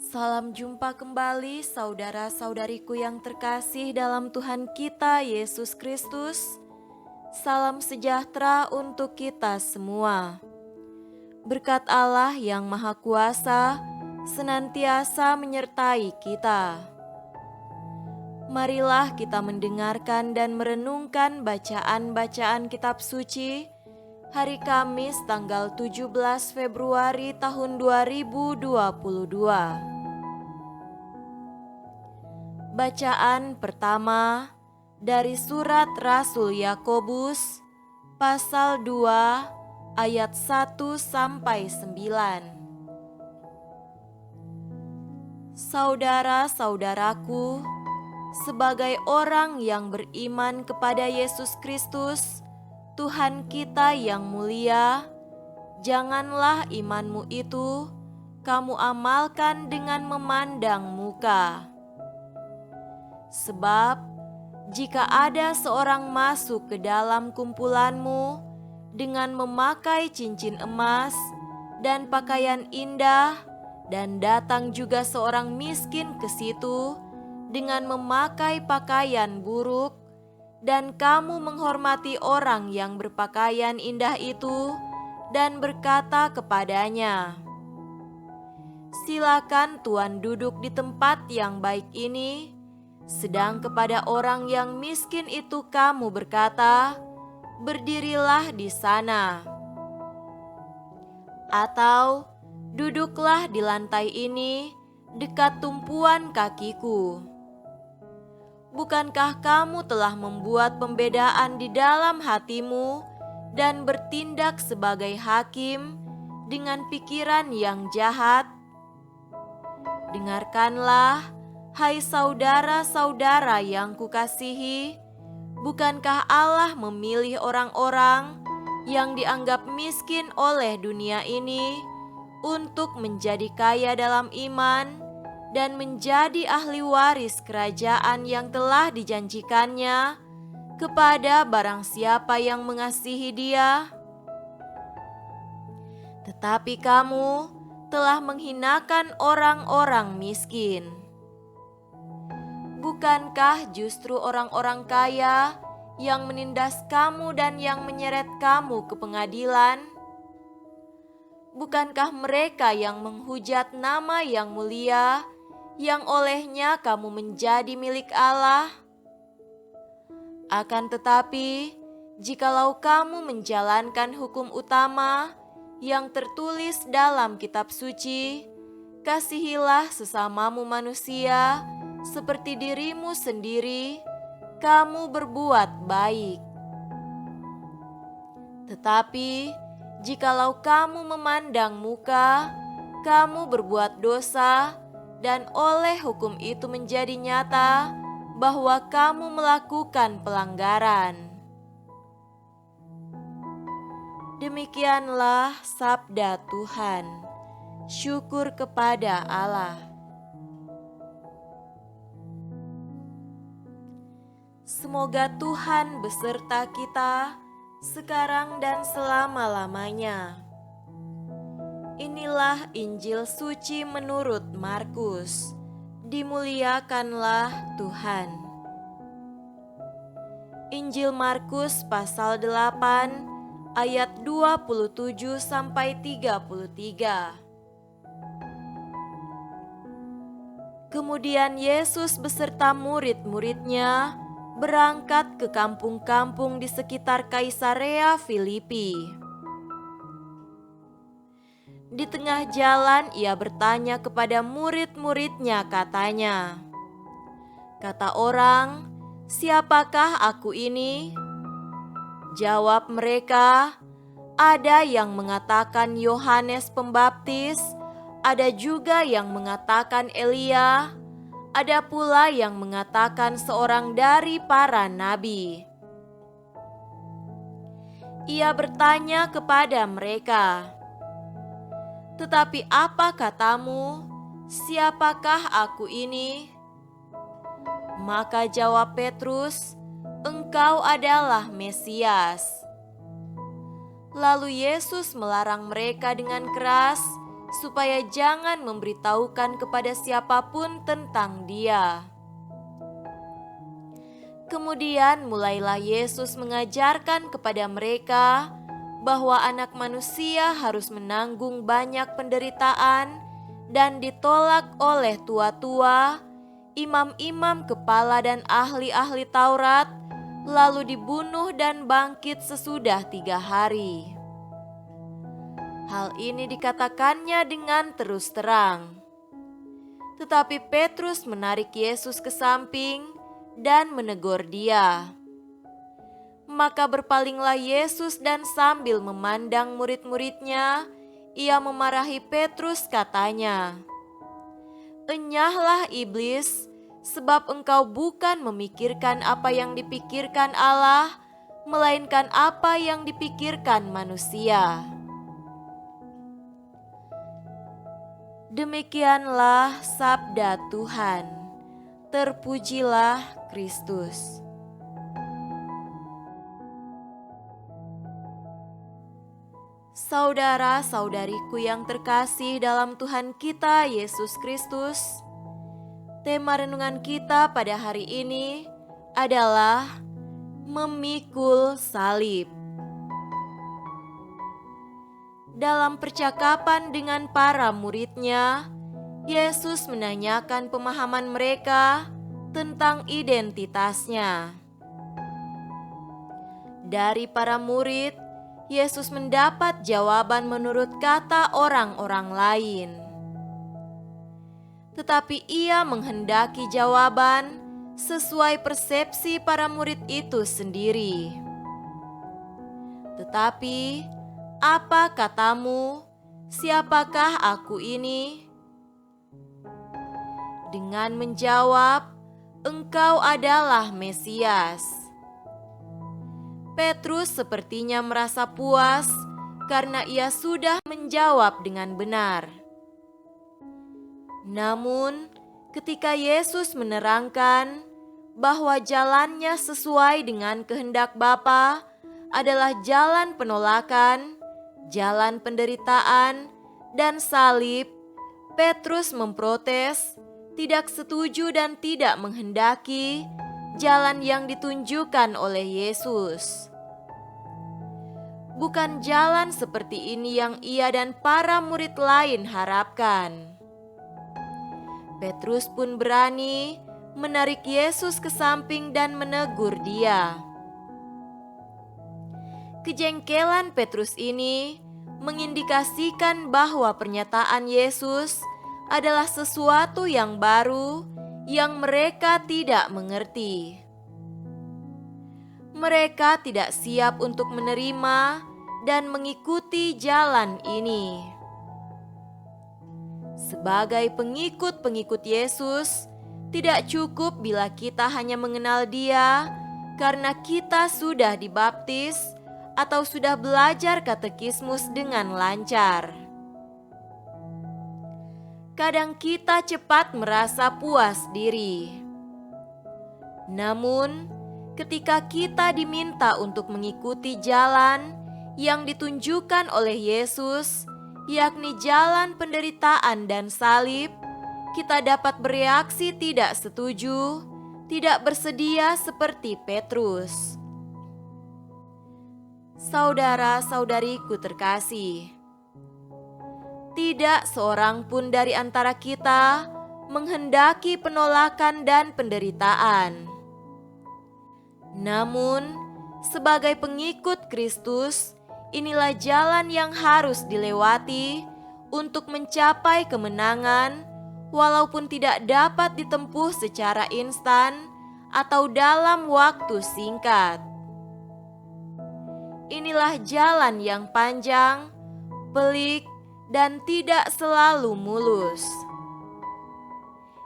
Salam jumpa kembali saudara-saudariku yang terkasih dalam Tuhan kita Yesus Kristus. Salam sejahtera untuk kita semua. Berkat Allah yang Maha Kuasa senantiasa menyertai kita. Marilah kita mendengarkan dan merenungkan bacaan-bacaan kitab suci hari Kamis tanggal 17 Februari tahun 2022. Bacaan pertama dari surat Rasul Yakobus pasal 2 ayat 1 sampai 9. Saudara-saudaraku, sebagai orang yang beriman kepada Yesus Kristus, Tuhan kita yang mulia, janganlah imanmu itu kamu amalkan dengan memandang muka. Sebab, jika ada seorang masuk ke dalam kumpulanmu dengan memakai cincin emas dan pakaian indah, dan datang juga seorang miskin ke situ dengan memakai pakaian buruk, dan kamu menghormati orang yang berpakaian indah itu dan berkata kepadanya, "Silakan Tuan duduk di tempat yang baik ini," sedang kepada orang yang miskin itu kamu berkata, "Berdirilah di sana," atau "Duduklah di lantai ini dekat tumpuan kakiku." Bukankah kamu telah membuat pembedaan di dalam hatimu dan bertindak sebagai hakim dengan pikiran yang jahat? Dengarkanlah, hai saudara-saudara yang kukasihi, bukankah Allah memilih orang-orang yang dianggap miskin oleh dunia ini untuk menjadi kaya dalam iman dan menjadi ahli waris kerajaan yang telah dijanjikannya kepada barang siapa yang mengasihi Dia? Tetapi kamu telah menghinakan orang-orang miskin. Bukankah justru orang-orang kaya yang menindas kamu dan yang menyeret kamu ke pengadilan? Bukankah mereka yang menghujat nama yang mulia, yang olehnya kamu menjadi milik Allah? Akan tetapi, jikalau kamu menjalankan hukum utama yang tertulis dalam kitab suci, "Kasihilah sesamamu manusia seperti dirimu sendiri," kamu berbuat baik. Tetapi, jikalau kamu memandang muka, kamu berbuat dosa, dan oleh hukum itu menjadi nyata bahwa kamu melakukan pelanggaran. Demikianlah sabda Tuhan. Syukur kepada Allah. Semoga Tuhan beserta kita sekarang dan selama-lamanya. Inilah Injil suci menurut Markus. Dimuliakanlah Tuhan. Injil Markus pasal 8 ayat 27 sampai 33. Kemudian Yesus beserta murid-muridnya berangkat ke kampung-kampung di sekitar Kaisarea Filipi. Di tengah jalan ia bertanya kepada murid-muridnya, katanya, "Kata orang, siapakah aku ini?" Jawab mereka, "Ada yang mengatakan Yohanes Pembaptis, ada juga yang mengatakan Elia, ada pula yang mengatakan seorang dari para nabi." Ia bertanya kepada mereka, "Tetapi apa katamu? Siapakah aku ini?" Maka jawab Petrus, "Engkau adalah Mesias." Lalu Yesus melarang mereka dengan keras supaya jangan memberitahukan kepada siapapun tentang Dia. Kemudian mulailah Yesus mengajarkan kepada mereka bahwa Anak Manusia harus menanggung banyak penderitaan dan ditolak oleh tua-tua, imam-imam kepala dan ahli-ahli Taurat, lalu dibunuh dan bangkit sesudah 3 hari. Hal ini dikatakannya dengan terus terang. Tetapi Petrus menarik Yesus ke samping dan menegur Dia. Maka berpalinglah Yesus dan sambil memandang murid-muridnya, Ia memarahi Petrus, katanya, "Enyahlah iblis, sebab engkau bukan memikirkan apa yang dipikirkan Allah, melainkan apa yang dipikirkan manusia." Demikianlah sabda Tuhan. Terpujilah Kristus. Saudara-saudariku yang terkasih dalam Tuhan kita Yesus Kristus, tema renungan kita pada hari ini adalah memikul salib. Dalam percakapan dengan para murid-Nya, Yesus menanyakan pemahaman mereka tentang identitasnya. Dari para murid, Yesus mendapat jawaban menurut kata orang-orang lain. Tetapi Ia menghendaki jawaban sesuai persepsi para murid itu sendiri. Tetapi, apa katamu? Siapakah aku ini? Dengan menjawab, "Engkau adalah Mesias." Petrus sepertinya merasa puas karena ia sudah menjawab dengan benar. Namun, ketika Yesus menerangkan bahwa jalannya sesuai dengan kehendak Bapa adalah jalan penolakan, jalan penderitaan, dan salib, Petrus memprotes, tidak setuju dan tidak menghendaki jalan yang ditunjukkan oleh Yesus. Bukan jalan seperti ini yang ia dan para murid lain harapkan. Petrus pun berani menarik Yesus ke samping dan menegur Dia. Kejengkelan Petrus ini mengindikasikan bahwa pernyataan Yesus adalah sesuatu yang baru yang mereka tidak mengerti. Mereka tidak siap untuk menerima dan mengikuti jalan ini. Sebagai pengikut-pengikut Yesus, tidak cukup bila kita hanya mengenal Dia karena kita sudah dibaptis atau sudah belajar katekismus dengan lancar. Kadang kita cepat merasa puas diri. Namun, ketika kita diminta untuk mengikuti jalan yang ditunjukkan oleh Yesus, yakni jalan penderitaan dan salib, kita dapat bereaksi tidak setuju, tidak bersedia seperti Petrus. Saudara-saudariku terkasih, tidak seorang pun dari antara kita menghendaki penolakan dan penderitaan. Namun, sebagai pengikut Kristus, inilah jalan yang harus dilewati untuk mencapai kemenangan, walaupun tidak dapat ditempuh secara instan atau dalam waktu singkat. Inilah jalan yang panjang, pelik, dan tidak selalu mulus.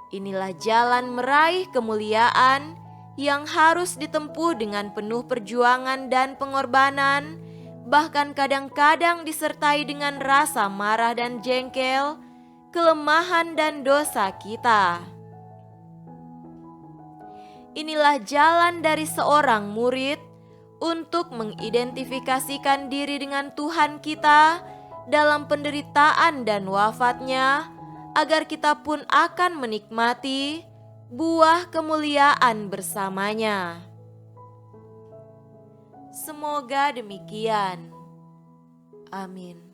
Inilah jalan meraih kemuliaan yang harus ditempuh dengan penuh perjuangan dan pengorbanan, bahkan kadang-kadang disertai dengan rasa marah dan jengkel, kelemahan dan dosa kita. Inilah jalan dari seorang murid untuk mengidentifikasikan diri dengan Tuhan kita dalam penderitaan dan wafatnya, agar kita pun akan menikmati buah kemuliaan bersamanya. Semoga demikian. Amin.